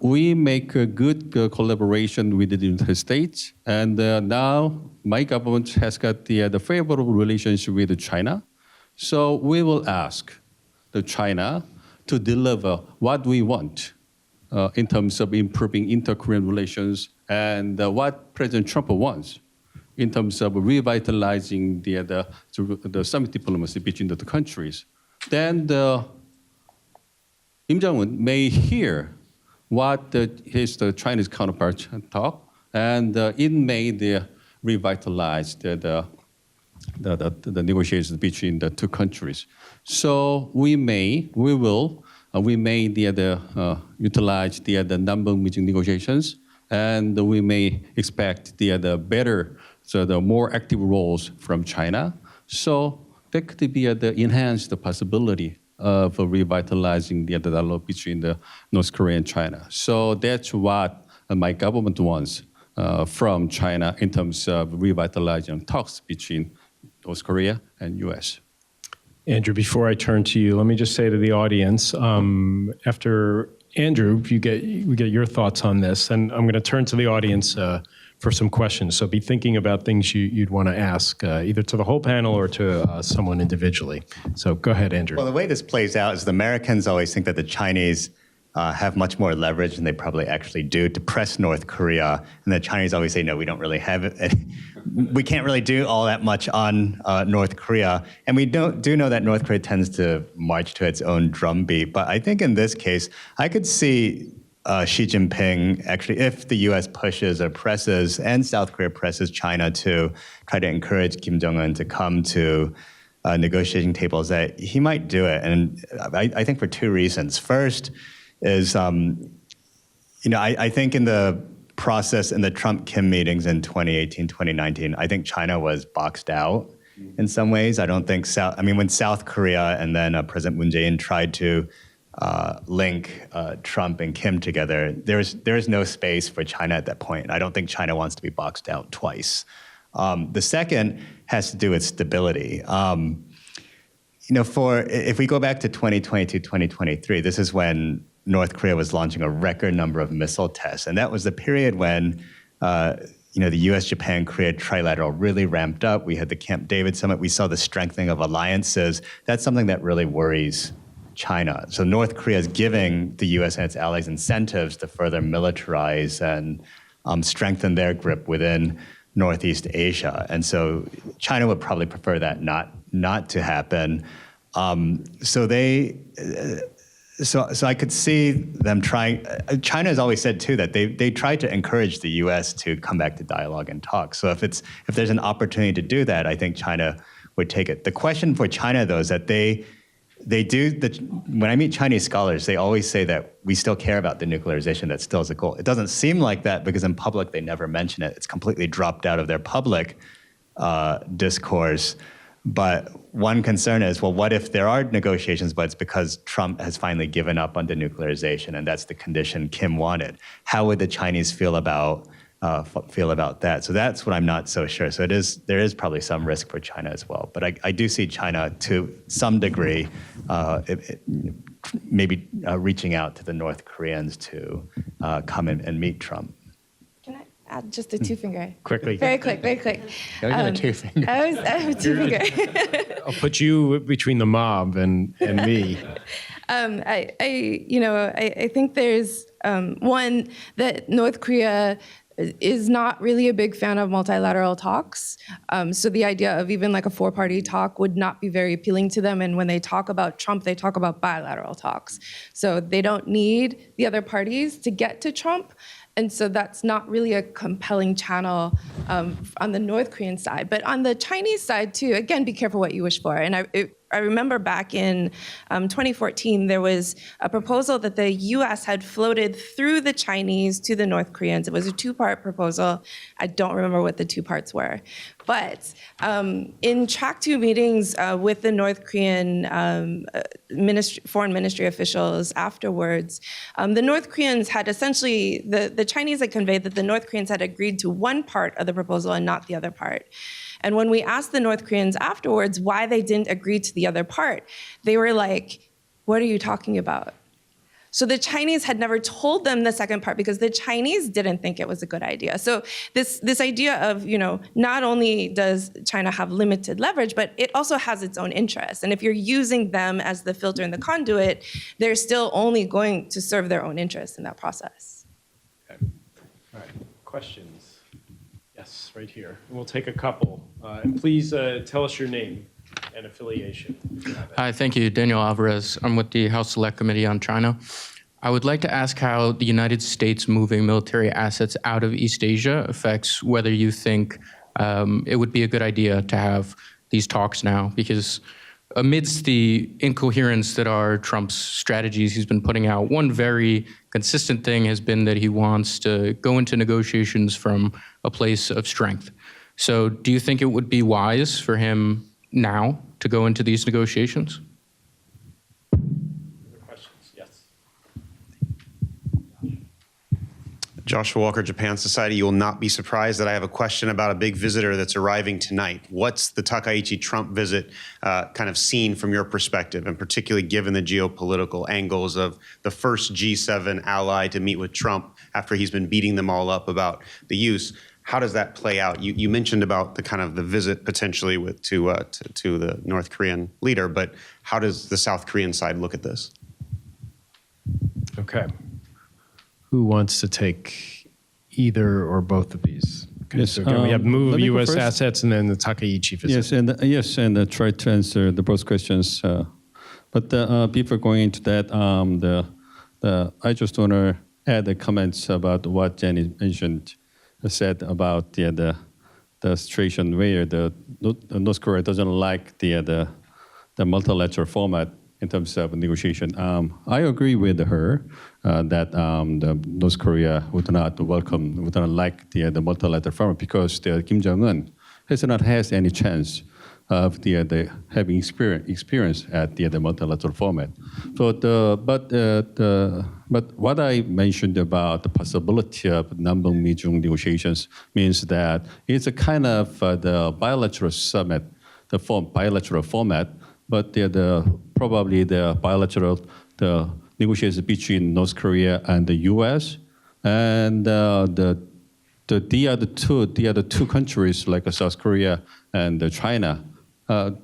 we make a good collaboration with the United States, and now my government has got the favorable relationship with China. So we will ask the China to deliver what we want in terms of improving inter-Korean relations, and what President Trump wants in terms of revitalizing the summit diplomacy between the two countries. Then Kim Jong-un may hear what his Chinese counterparts talk, and it may revitalize the negotiations between the two countries. So we may utilize the Hanbeom Jeong negotiations, and we may expect the more active roles from China. So that could be enhance the possibility of revitalizing the dialogue between the North Korea and China. So that's what my government wants from China in terms of revitalizing talks between North Korea and U.S. Andrew, before I turn to you, let me just say to the audience, after Andrew, we get your thoughts on this, and I'm going to turn to the audience for some questions. So be thinking about things you'd want to ask, either to the whole panel or to someone individually. So go ahead, Andrew. Well, the way this plays out is the Americans always think that the Chinese have much more leverage than they probably actually do to press North Korea, and the Chinese always say, no, we don't really have it. We can't really do all that much on North Korea, and we do know that North Korea tends to march to its own drumbeat. But I think in this case, I could see Xi Jinping actually, if the U.S. pushes or presses, and South Korea presses China to try to encourage Kim Jong-un to come to negotiating tables, that he might do it. And I think for two reasons. First is, I think in the process in the Trump-Kim meetings in 2018, 2019, I think China was boxed out in some ways. I don't think when South Korea and then President Moon Jae-in tried to link Trump and Kim together, there is no space for China at that point. I don't think China wants to be boxed out twice. The second has to do with stability. If we go back to 2022, 2023, this is when North Korea was launching a record number of missile tests. And that was the period when the US, Japan, Korea trilateral really ramped up. We had the Camp David summit. We saw the strengthening of alliances. That's something that really worries China. So North Korea is giving the US and its allies incentives to further militarize and strengthen their grip within Northeast Asia. And so China would probably prefer that not to happen. So So I could see them trying. China has always said too that they try to encourage the U.S. to come back to dialogue and talk. So if there's an opportunity to do that, I think China would take it. The question for China though is that when I meet Chinese scholars, they always say that we still care about denuclearization. That still is a goal. It doesn't seem like that because in public they never mention it. It's completely dropped out of their public discourse. But one concern is, well, what if there are negotiations, but it's because Trump has finally given up on denuclearization, and that's the condition Kim wanted? How would the Chinese feel about that? So that's what I'm not so sure. So there is probably some risk for China as well. But I do see China to some degree maybe reaching out to the North Koreans to come and meet Trump. Can I add just a two-finger? Quickly. Very quick. I got a two-finger. I have a two-finger. I'll put you between the mob and me. I think there's one that North Korea is not really a big fan of multilateral talks. So the idea of even like a four-party talk would not be very appealing to them. And when they talk about Trump, they talk about bilateral talks. So they don't need the other parties to get to Trump. And so that's not really a compelling channel on the North Korean side. But on the Chinese side too, again, be careful what you wish for. And I remember back in 2014, there was a proposal that the US had floated through the Chinese to the North Koreans. It was a two-part proposal. I don't remember what the two parts were. But in track two meetings with the North Korean foreign ministry officials afterwards, the North Koreans had essentially, the Chinese had conveyed that the North Koreans had agreed to one part of the proposal and not the other part. And when we asked the North Koreans afterwards why they didn't agree to the other part, they were like, what are you talking about? So the Chinese had never told them the second part because the Chinese didn't think it was a good idea. So this idea of, not only does China have limited leverage, but it also has its own interests. And if you're using them as the filter and the conduit, they're still only going to serve their own interests in that process. Okay. All right. Questions? Yes, right here. We'll take a couple. And please tell us your name and affiliation. Hi, thank you. Daniel Alvarez. I'm with the House Select Committee on China. I would like to ask how the United States moving military assets out of East Asia affects whether you think it would be a good idea to have these talks now, because amidst the incoherence that are Trump's strategies he's been putting out, one very consistent thing has been that he wants to go into negotiations from a place of strength. So do you think it would be wise for him now to go into these negotiations? Other questions? Yes. Joshua Walker, Japan Society. You will not be surprised that I have a question about a big visitor that's arriving tonight. What's the Takaichi Trump visit kind of seen from your perspective, and particularly given the geopolitical angles of the first G7 ally to meet with Trump after he's been beating them all up about the use? How does that play out? You mentioned about the kind of the visit potentially to the North Korean leader, but how does the South Korean side look at this? Okay. Who wants to take either or both of these? Okay, Yes, so again, we have move let of me go U.S. first. assets and then the Takaichi visit. Yes, and try to answer the both questions. But before going into that, I just want to add the comments about what Jenny said about the situation where the North Korea doesn't like the multilateral format in terms of negotiation. I agree with her that the North Korea would not like the multilateral format because Kim Jong-un has not had any chance of having experience at the multilateral format. But what I mentioned about the possibility of Hanbeom Jeong negotiations means that it's a kind of the bilateral summit, bilateral format, but probably the bilateral negotiations between North Korea and the U.S. and the other two countries like South Korea and China.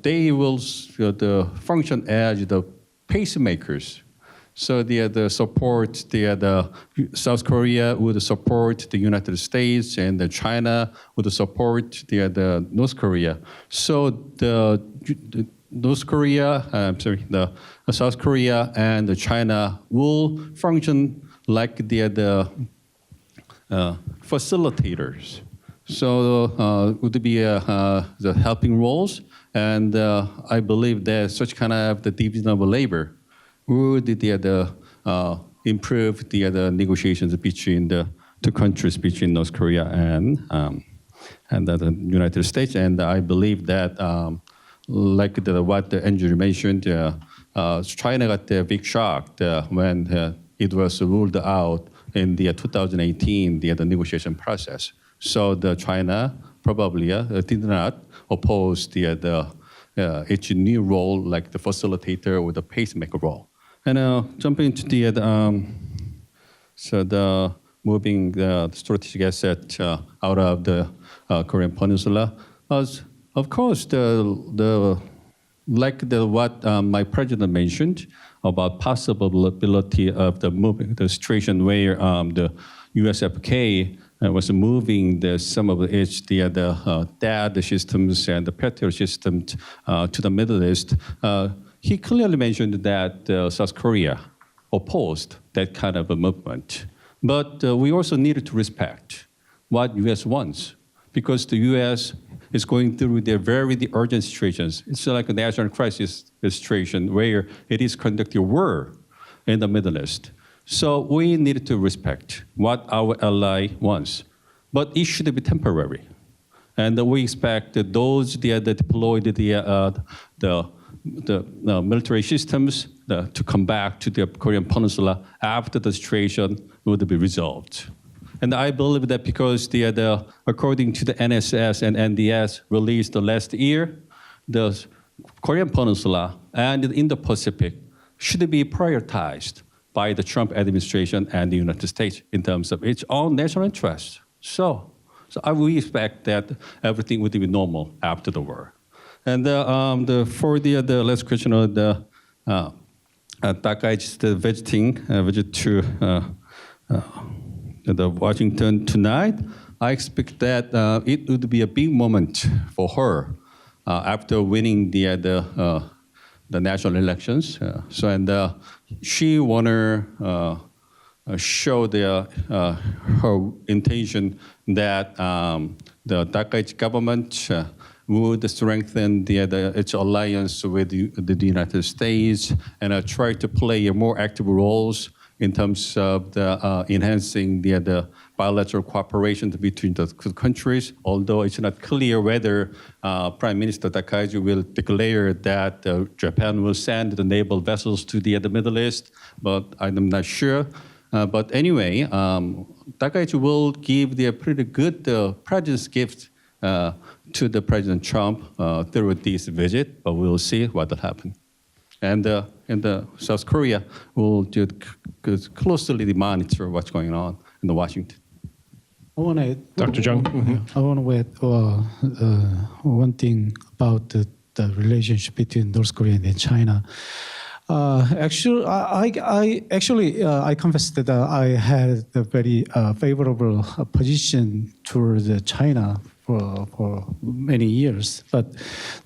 They will function as the pacemakers. So the support the South Korea would support the United States, and China would support the North Korea. So North Korea, South Korea and China will function like the facilitators. So would be the helping roles, and I believe that such kind of the division of labor would improve the negotiations between the two countries, between North Korea and the United States. And I believe that, like what Andrew mentioned, China got a big shock when it was ruled out in the 2018 the negotiation process. So the China probably did not oppose its new role like the facilitator or the pacemaker role. And jumping to the moving the strategic asset out of the Korean Peninsula, of course what my president mentioned about possibility of the moving the situation where the USFK was moving some of its DAD systems and the Patriot systems to the Middle East. He clearly mentioned that South Korea opposed that kind of a movement. But we also needed to respect what U.S. wants, because the U.S. is going through their very urgent situations. It's like a national crisis situation where it is conducting war in the Middle East. So we needed to respect what our ally wants, but it should be temporary. And we expect that those that deployed the military systems to come back to the Korean Peninsula after the situation would be resolved. And I believe that because according to the NSS and NDS released last year, the Korean Peninsula and the Indo-Pacific should be prioritized by the Trump administration and the United States in terms of its own national interests. So we expect that everything would be normal after the war. And for the last question of the Taka is visiting to the Washington tonight. I expect that it would be a big moment for her after winning the national elections. She wanna show her intention that the Taka government would strengthen its alliance with the United States and try to play more active roles in terms of enhancing the bilateral cooperation between the countries, although it's not clear whether Prime Minister Takaichi will declare that Japan will send the naval vessels to the Middle East, but I'm not sure. But anyway, Takaichi will give the pretty good president's gift to the President Trump through this visit, but we'll see what will happen. And South Korea will closely monitor what's going on in Washington. I want to Dr. Jeong? I want to add one thing about the relationship between North Korea and China. Actually, I confess that I had a very favorable position towards China for many years, but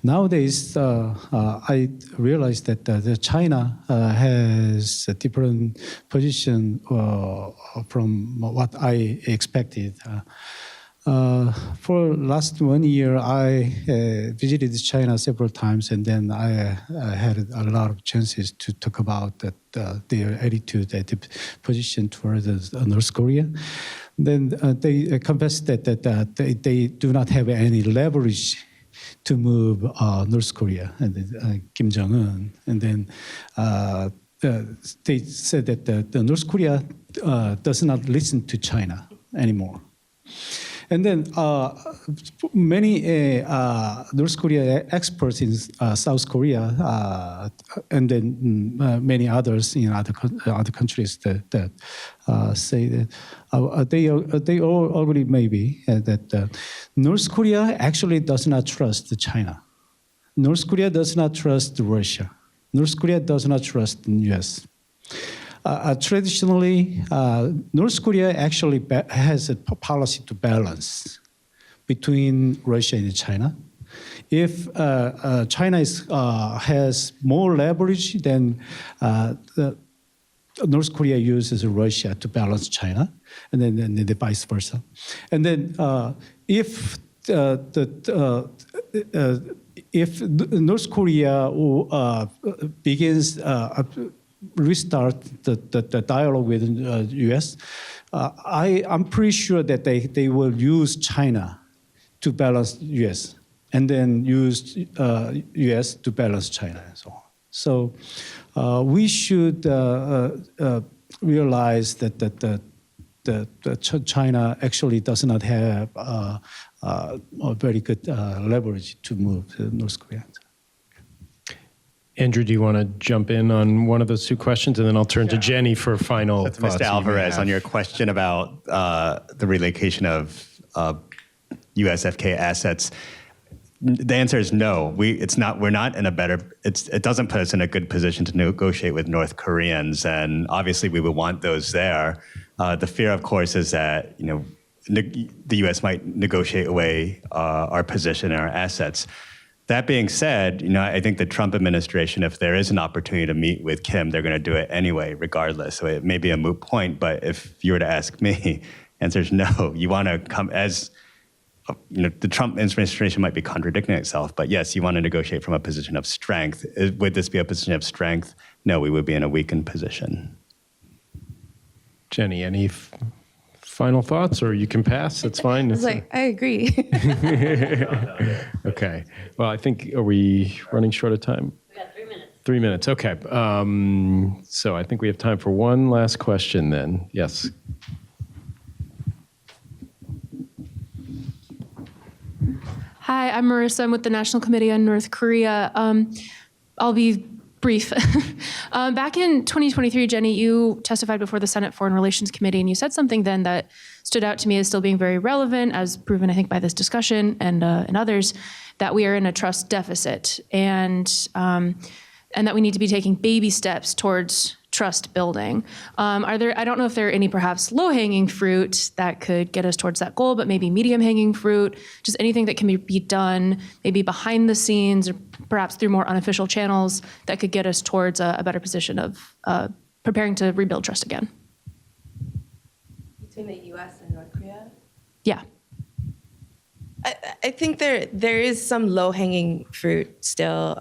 nowadays I realize that China has a different position from what I expected. For last 1 year, I visited China several times, and then I had a lot of chances to talk about their attitude, their position towards North Korea. Then they confessed that they do not have any leverage to move North Korea and Kim Jong-un. And then they said that the North Korea does not listen to China anymore. And then many North Korea experts in South Korea, and then many others in other countries that say that they all agree maybe that North Korea actually does not trust China. North Korea does not trust Russia. North Korea does not trust the U.S. Traditionally, North Korea actually has a policy to balance between Russia and China. if China has more leverage than North Korea uses Russia to balance China, and then the vice versa. And then if North Korea begins restart the dialogue with U.S., I'm pretty sure that they will use China to balance U.S. and then use U.S. to balance China and so on. So we should realize that China actually does not have a very good leverage to move to North Korea. Andrew, do you want to jump in on one of those two questions, and then I'll turn to Jenny for final That's thoughts. Mr. Alvarez, on your question about the relocation of USFK assets, the answer is no. We're not in a better. It doesn't put us in a good position to negotiate with North Koreans, and obviously we would want those there. The fear, of course, is that the U.S. might negotiate away our position and our assets. That being said, I think the Trump administration, if there is an opportunity to meet with Kim, they're going to do it anyway, regardless. So it may be a moot point, but if you were to ask me, the answer is no. You want to come as, the Trump administration might be contradicting itself, but yes, you want to negotiate from a position of strength. Would this be a position of strength? No, we would be in a weakened position. Jenny, any final thoughts, or you can pass? That's fine. I agree. Okay. Well, I think, are we running short of time? We got 3 minutes. 3 minutes. Okay. So I think we have time for one last question then. Yes. Hi, I'm Marissa. I'm with the National Committee on North Korea. I'll be brief. Back in 2023, Jenny, you testified before the Senate Foreign Relations Committee, and you said something then that stood out to me as still being very relevant, as proven, I think, by this discussion and others, that we are in a trust deficit, and that we need to be taking baby steps towards trust building. I don't know if there are any perhaps low-hanging fruit that could get us towards that goal, but maybe medium-hanging fruit, just anything that can be done maybe behind the scenes or perhaps through more unofficial channels that could get us towards a better position of preparing to rebuild trust again. Between the U.S. and North Korea? Yeah. I think there is some low-hanging fruit still,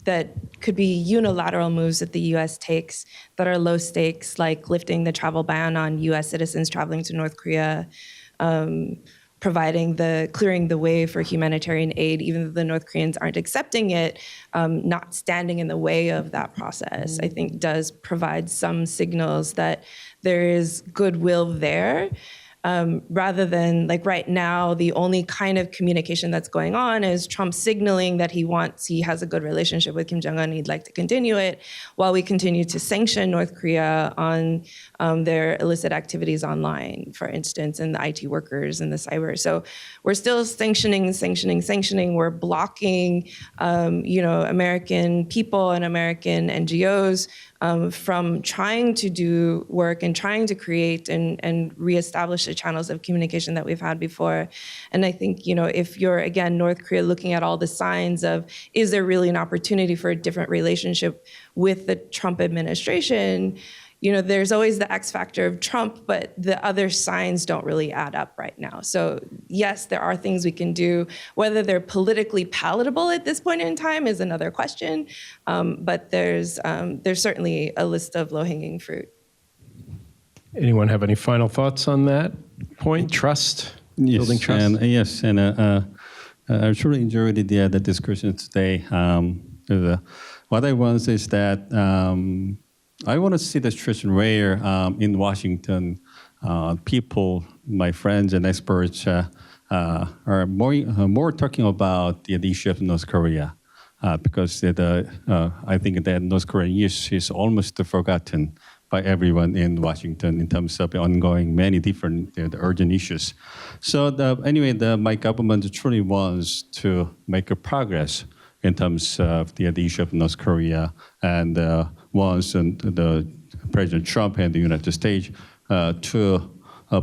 that could be unilateral moves that the U.S. takes that are low stakes, like lifting the travel ban on U.S. citizens traveling to North Korea, clearing the way for humanitarian aid, even though the North Koreans aren't accepting it, not standing in the way of that process, I think does provide some signals that there is goodwill there. Rather than, like right now, the only kind of communication that's going on is Trump signaling that he has a good relationship with Kim Jong-un, he'd like to continue it, while we continue to sanction North Korea on their illicit activities online, for instance, and the IT workers and the cyber. So we're still sanctioning. We're blocking, American people and American NGOs from trying to do work and trying to create and reestablish the channels of communication that we've had before. And I think, if you're, again, North Korea looking at all the signs of, is there really an opportunity for a different relationship with the Trump administration? There's always the X factor of Trump, but the other signs don't really add up right now. So yes, there are things we can do. Whether they're politically palatable at this point in time is another question. But there's certainly a list of low-hanging fruit. Anyone have any final thoughts on that point? Trust, building trust? Yes, and I truly enjoyed the discussion today. What I want to say is that I want to see the situation where in Washington, people, my friends and experts, are more talking about the issue of North Korea, because I think that North Korean issue is almost forgotten by everyone in Washington in terms of ongoing many different urgent issues. So my government truly wants to make a progress in terms of the issue of North Korea, and wants the President Trump and the United States to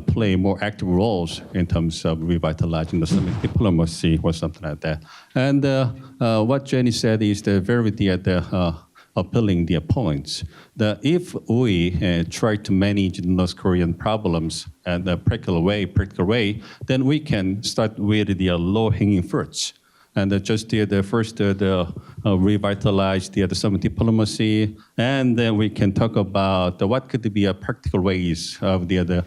play more active roles in terms of revitalizing the Islamic diplomacy or something like that. And what Jenny said is appealing the points. That if we try to manage the North Korean problems in a practical way, then we can start with the low-hanging fruits. And just first revitalize the Islamic diplomacy, and then we can talk about what could be practical ways of building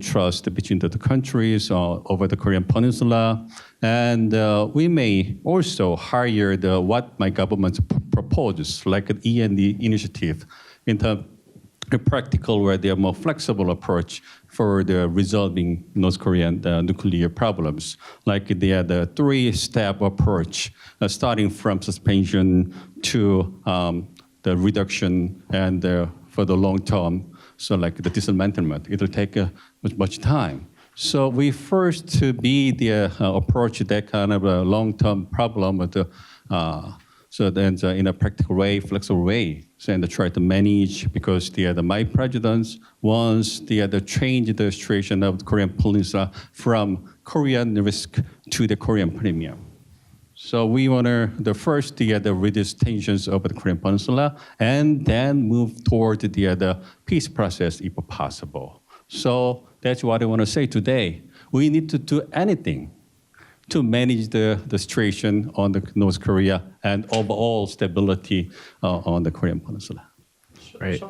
trust between the countries over the Korean Peninsula. And we may also hire what my government proposes, like an E&D initiative, into a practical where they are more flexible approach for the resolving North Korean nuclear problems, like the three-step approach, starting from suspension to the reduction and for the long term, so like the dismantlement. It'll take much time. So we first to be the approach that kind of a long-term problem with the so then in a practical way, flexible way, so and try to manage, because my presidents wants the change the situation of the Korean Peninsula from Korean risk to the Korean premium. So we want to first reduce tensions over the Korean Peninsula and then move toward the peace process if possible. So that's what I want to say today. We need to do anything to manage the situation on the North Korea and overall stability on the Korean Peninsula. Right.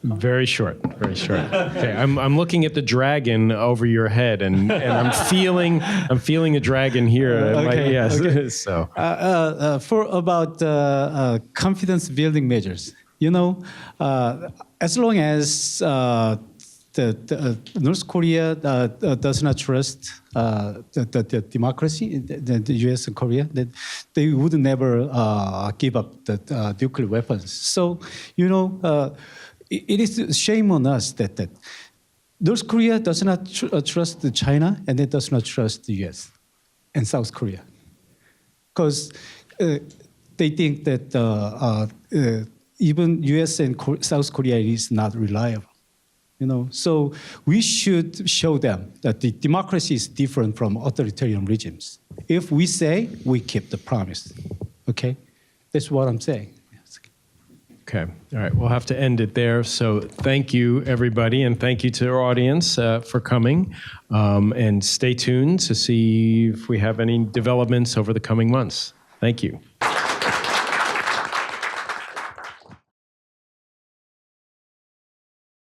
Very short. Very short. Okay. I'm looking at the dragon over your head, and I'm feeling a dragon here. Okay, Yes. okay. So. For about confidence building measures, as long as the North Korea does not trust the democracy, the U.S. and Korea, that they would never give up the nuclear weapons. So, it is a shame on us that North Korea does not trust China, and it does not trust the U.S. and South Korea, because they think that even U.S. and South Korea is not reliable. So we should show them that the democracy is different from authoritarian regimes. If we say, we keep the promise. Okay? That's what I'm saying. Okay. All right. We'll have to end it there. So thank you, everybody, and thank you to our audience for coming. And stay tuned to see if we have any developments over the coming months. Thank you.